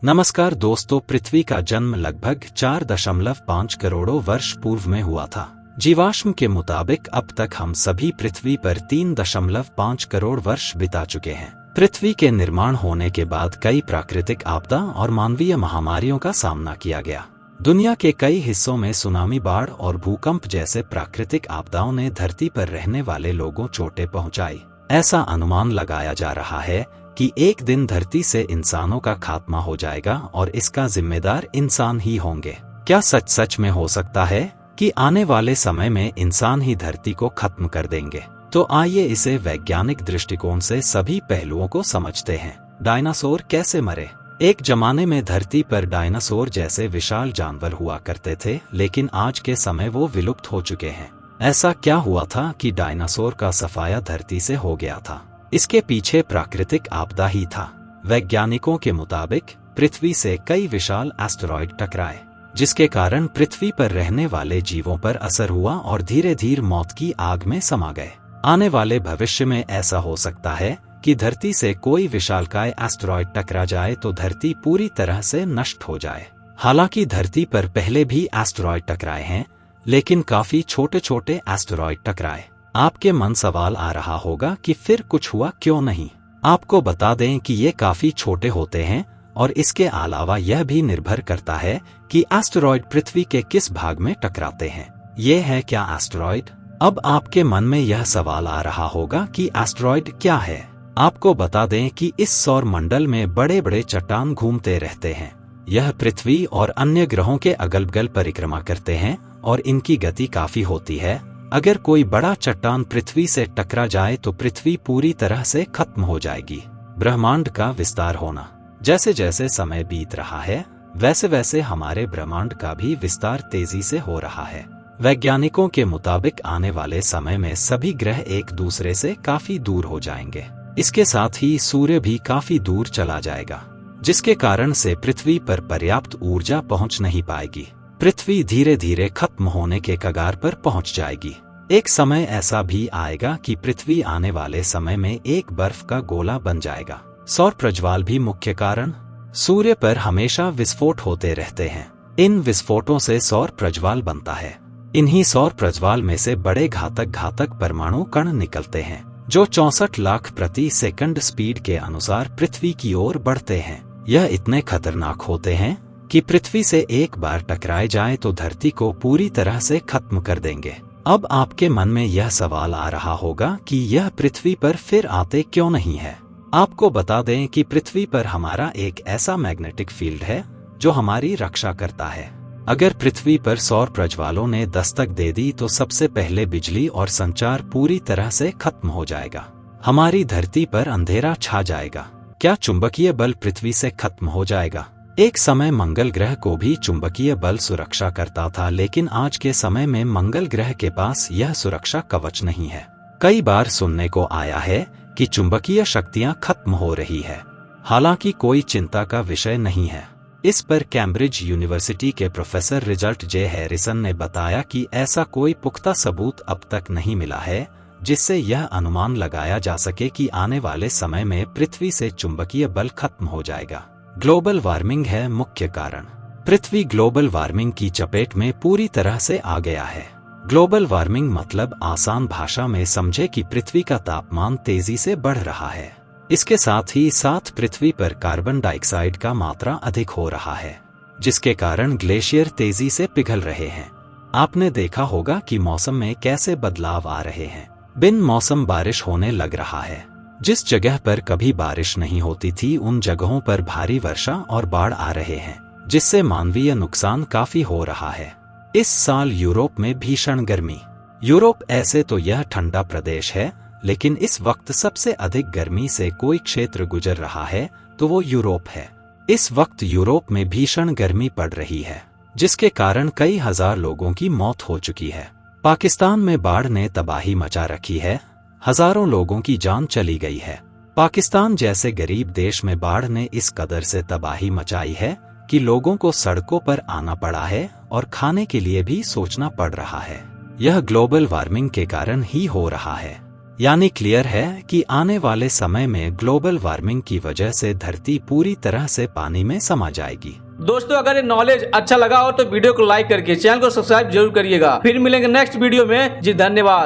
नमस्कार दोस्तों, पृथ्वी का जन्म लगभग 4.5 करोड़ों वर्ष पूर्व में हुआ था। जीवाश्म के मुताबिक अब तक हम सभी पृथ्वी पर 3.5 करोड़ वर्ष बिता चुके हैं। पृथ्वी के निर्माण होने के बाद कई प्राकृतिक आपदा और मानवीय महामारियों का सामना किया गया। दुनिया के कई हिस्सों में सुनामी, बाढ़ और भूकंप जैसे प्राकृतिक आपदाओं ने धरती पर रहने वाले लोगों चोटें पहुंचाई। ऐसा अनुमान लगाया जा रहा है कि एक दिन धरती से इंसानों का खात्मा हो जाएगा और इसका जिम्मेदार इंसान ही होंगे। क्या सच सच में हो सकता है कि आने वाले समय में इंसान ही धरती को खत्म कर देंगे? तो आइए इसे वैज्ञानिक दृष्टिकोण से सभी पहलुओं को समझते हैं। डायनासोर कैसे मरे? एक जमाने में धरती पर डायनासोर जैसे विशाल जानवर हुआ करते थे, लेकिन आज के समय वो विलुप्त हो चुके हैं। ऐसा क्या हुआ था कि डायनासोर का सफाया धरती से हो गया था? इसके पीछे प्राकृतिक आपदा ही था। वैज्ञानिकों के मुताबिक पृथ्वी से कई विशाल एस्टेरॉयड टकराए, जिसके कारण पृथ्वी पर रहने वाले जीवों पर असर हुआ और धीरे धीरे मौत की आग में समा गए। आने वाले भविष्य में ऐसा हो सकता है कि धरती से कोई विशालकाय एस्टेरॉयड टकरा जाए तो धरती पूरी तरह से नष्ट हो जाए। हालांकि धरती पर पहले भी एस्टेरॉयड टकराए हैं, लेकिन काफी छोटे छोटे एस्टेरॉयड टकराए। आपके मन सवाल आ रहा होगा कि फिर कुछ हुआ क्यों नहीं? आपको बता दें कि ये काफी छोटे होते हैं और इसके अलावा यह भी निर्भर करता है कि एस्टेरॉयड पृथ्वी के किस भाग में टकराते हैं। ये है क्या एस्टेरॉयड? अब आपके मन में यह सवाल आ रहा होगा कि एस्टेरॉयड क्या है। आपको बता दें कि इस सौर मंडल में बड़े बड़े चट्टान घूमते रहते हैं। यह पृथ्वी और अन्य ग्रहों के अगल बगल परिक्रमा करते हैं और इनकी गति काफी होती है। अगर कोई बड़ा चट्टान पृथ्वी से टकरा जाए तो पृथ्वी पूरी तरह से खत्म हो जाएगी। ब्रह्मांड का विस्तार होना। जैसे जैसे समय बीत रहा है, वैसे वैसे हमारे ब्रह्मांड का भी विस्तार तेजी से हो रहा है। वैज्ञानिकों के मुताबिक आने वाले समय में सभी ग्रह एक दूसरे से काफी दूर हो जाएंगे। इसके साथ ही सूर्य भी काफी दूर चला जाएगा, जिसके कारण से पृथ्वी पर पर्याप्त ऊर्जा पहुंच नहीं पाएगी। पृथ्वी धीरे धीरे खत्म होने के कगार पर पहुंच जाएगी। एक समय ऐसा भी आएगा कि पृथ्वी आने वाले समय में एक बर्फ का गोला बन जाएगा। सौर प्रज्वाल भी मुख्य कारण। सूर्य पर हमेशा विस्फोट होते रहते हैं। इन विस्फोटों से सौर प्रज्वाल बनता है। इन्हीं सौर प्रज्वाल में से बड़े घातक परमाणु कण निकलते हैं, जो 64 लाख प्रति सेकंड स्पीड के अनुसार पृथ्वी की ओर बढ़ते हैं। यह इतने खतरनाक होते हैं कि पृथ्वी से एक बार टकराए जाए तो धरती को पूरी तरह से खत्म कर देंगे। अब आपके मन में यह सवाल आ रहा होगा कि यह पृथ्वी पर फिर आते क्यों नहीं है? आपको बता दें कि पृथ्वी पर हमारा एक ऐसा मैग्नेटिक फील्ड है जो हमारी रक्षा करता है। अगर पृथ्वी पर सौर प्रज्वालों ने दस्तक दे दी तो सबसे पहले बिजली और संचार पूरी तरह से खत्म हो जाएगा। हमारी धरती पर अंधेरा छा जाएगा। क्या चुंबकीय बल पृथ्वी से खत्म हो जाएगा? एक समय मंगल ग्रह को भी चुंबकीय बल सुरक्षा करता था, लेकिन आज के समय में मंगल ग्रह के पास यह सुरक्षा कवच नहीं है। कई बार सुनने को आया है कि चुंबकीय शक्तियां खत्म हो रही है। हालांकि कोई चिंता का विषय नहीं है। इस पर कैम्ब्रिज यूनिवर्सिटी के प्रोफेसर रिचर्ड जे हैरिसन ने बताया कि ऐसा कोई पुख्ता सबूत अब तक नहीं मिला है जिससे यह अनुमान लगाया जा सके कि आने वाले समय में पृथ्वी से चुंबकीय बल खत्म हो जाएगा। ग्लोबल वार्मिंग है मुख्य कारण। पृथ्वी ग्लोबल वार्मिंग की चपेट में पूरी तरह से आ गया है। ग्लोबल वार्मिंग मतलब आसान भाषा में समझे कि पृथ्वी का तापमान तेजी से बढ़ रहा है। इसके साथ ही साथ पृथ्वी पर कार्बन डाइऑक्साइड का मात्रा अधिक हो रहा है, जिसके कारण ग्लेशियर तेजी से पिघल रहे हैं। आपने देखा होगा कि मौसम में कैसे बदलाव आ रहे हैं। बिन मौसम बारिश होने लग रहा है। जिस जगह पर कभी बारिश नहीं होती थी उन जगहों पर भारी वर्षा और बाढ़ आ रहे हैं, जिससे मानवीय नुकसान काफी हो रहा है। इस साल यूरोप में भीषण गर्मी। यूरोप ऐसे तो यह ठंडा प्रदेश है, लेकिन इस वक्त सबसे अधिक गर्मी से कोई क्षेत्र गुजर रहा है तो वो यूरोप है। इस वक्त यूरोप में भीषण गर्मी पड़ रही है, जिसके कारण कई हजार लोगों की मौत हो चुकी है। पाकिस्तान में बाढ़ ने तबाही मचा रखी है। हजारों लोगों की जान चली गई है। पाकिस्तान जैसे गरीब देश में बाढ़ ने इस कदर से तबाही मचाई है कि लोगों को सड़कों पर आना पड़ा है और खाने के लिए भी सोचना पड़ रहा है। यह ग्लोबल वार्मिंग के कारण ही हो रहा है। यानी क्लियर है कि आने वाले समय में ग्लोबल वार्मिंग की वजह से धरती पूरी तरह से पानी में समा जाएगी। दोस्तों अगर ये नॉलेज अच्छा लगा हो तो वीडियो को लाइक करके चैनल को सब्सक्राइब जरूर करिएगा। फिर मिलेंगे नेक्स्ट वीडियो में जी, धन्यवाद।